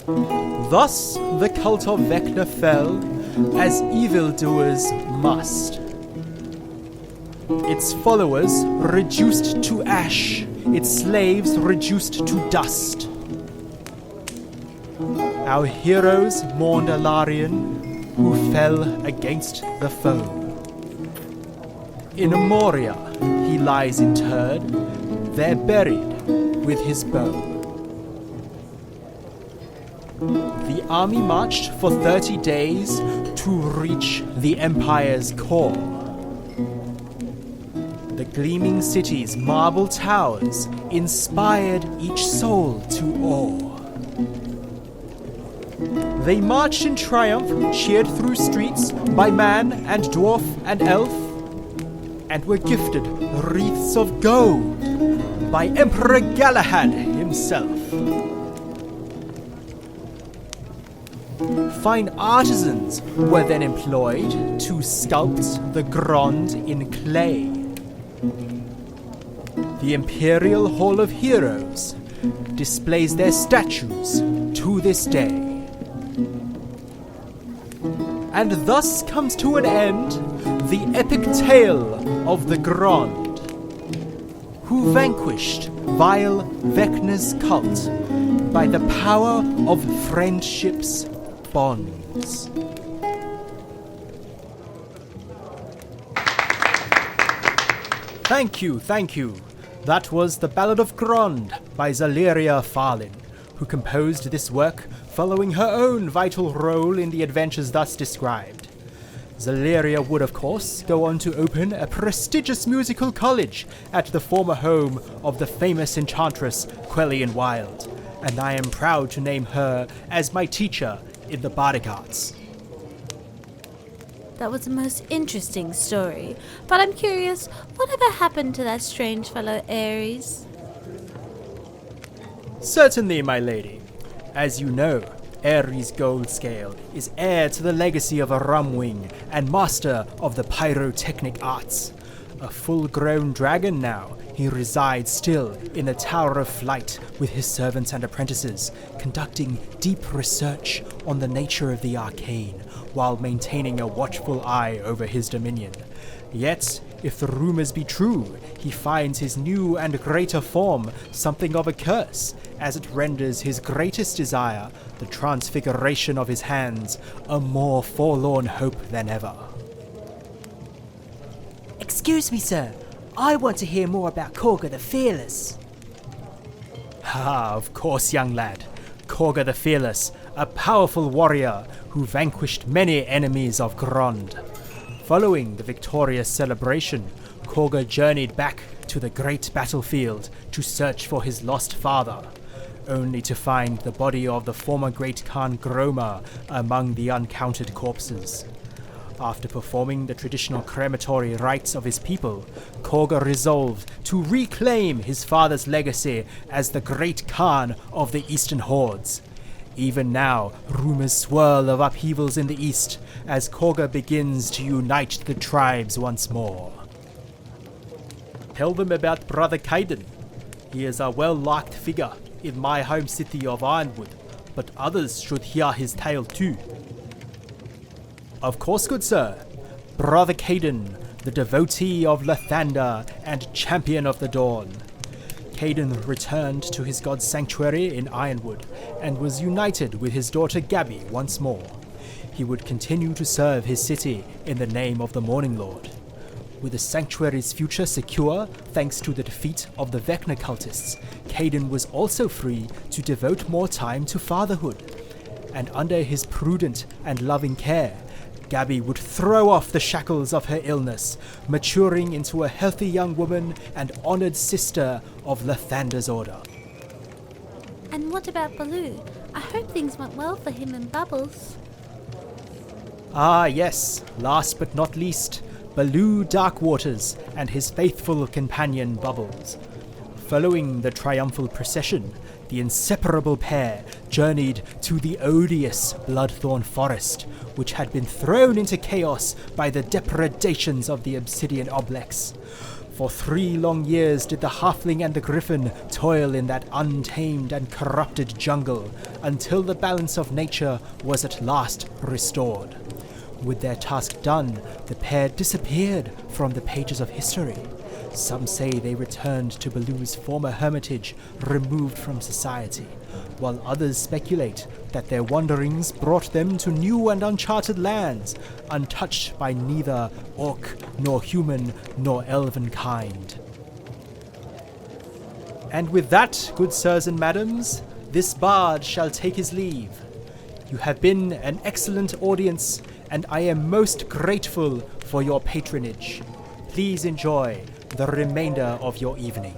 Thus the cult of Vecna fell, as evildoers must. Its followers reduced to ash, its slaves reduced to dust. Our heroes mourned Alarion, who fell against the foe. In Moria he lies interred, there buried with his bow. The army marched for 30 days to reach the Empire's core. The gleaming city's marble towers inspired each soul to awe. They marched in triumph, cheered through streets by man and dwarf and elf, and were gifted wreaths of gold by Emperor Galahad himself. Fine artisans were then employed to sculpt the Grand in clay. The Imperial Hall of Heroes displays their statues to this day. And thus comes to an end the epic tale of the Grand, who vanquished vile Vecna's cult by the power of friendship's bonds. Thank you. That was The Ballad of Grand by Zaleria Farlin, who composed this work following her own vital role in the adventures thus described. Zaleria would, of course, go on to open a prestigious musical college at the former home of the famous enchantress Quellion Wild, and I am proud to name her as my teacher in the bardic arts. That was the most interesting story, but I'm curious, whatever happened to that strange fellow Ares? Certainly, my lady. As you know, Ares Goldscale is heir to the legacy of a Rumwing and master of the pyrotechnic arts. A full-grown dragon now, he resides still in the Tower of Flight with his servants and apprentices, conducting deep research on the nature of the arcane, while maintaining a watchful eye over his dominion. Yet, if the rumors be true, he finds his new and greater form something of a curse, as it renders his greatest desire, the transfiguration of his hands, a more forlorn hope than ever. Excuse me, sir. I want to hear more about Korga the Fearless. Of course, young lad. Korga the Fearless, a powerful warrior who vanquished many enemies of Grand. Following the victorious celebration, Korga journeyed back to the great battlefield to search for his lost father, only to find the body of the former Great Khan Groma among the uncounted corpses. After performing the traditional crematory rites of his people, Korga resolved to reclaim his father's legacy as the Great Khan of the Eastern Hordes. Even now, rumors swirl of upheavals in the east as Korga begins to unite the tribes once more. Tell them about Brother Caden. He is a well-liked figure in my home city of Ironwood, but others should hear his tale too. Of course, good sir. Brother Caden, the devotee of Lathander and champion of the Dawn. Caden returned to his god's sanctuary in Ironwood and was united with his daughter Gabby once more. He would continue to serve his city in the name of the Morning Lord. With the sanctuary's future secure thanks to the defeat of the Vecna cultists, Caden was also free to devote more time to fatherhood. And under his prudent and loving care, Gabby would throw off the shackles of her illness, maturing into a healthy young woman and honored sister of Lathander's order. And what about Baloo? I hope things went well for him and Bubbles. Ah yes, last but not least, Baloo Darkwaters and his faithful companion Bubbles. Following the triumphal procession, the inseparable pair journeyed to the odious Bloodthorn Forest, which had been thrown into chaos by the depredations of the Obsidian Oblex. For 3 long years did the halfling and the griffin toil in that untamed and corrupted jungle until the balance of nature was at last restored. With their task done, the pair disappeared from the pages of history. Some say they returned to Baloo's former hermitage, removed from society, while others speculate that their wanderings brought them to new and uncharted lands, untouched by neither orc, nor human, nor elven kind. And with that, good sirs and madams, this bard shall take his leave. You have been an excellent audience, and I am most grateful for your patronage. Please enjoy the remainder of your evening.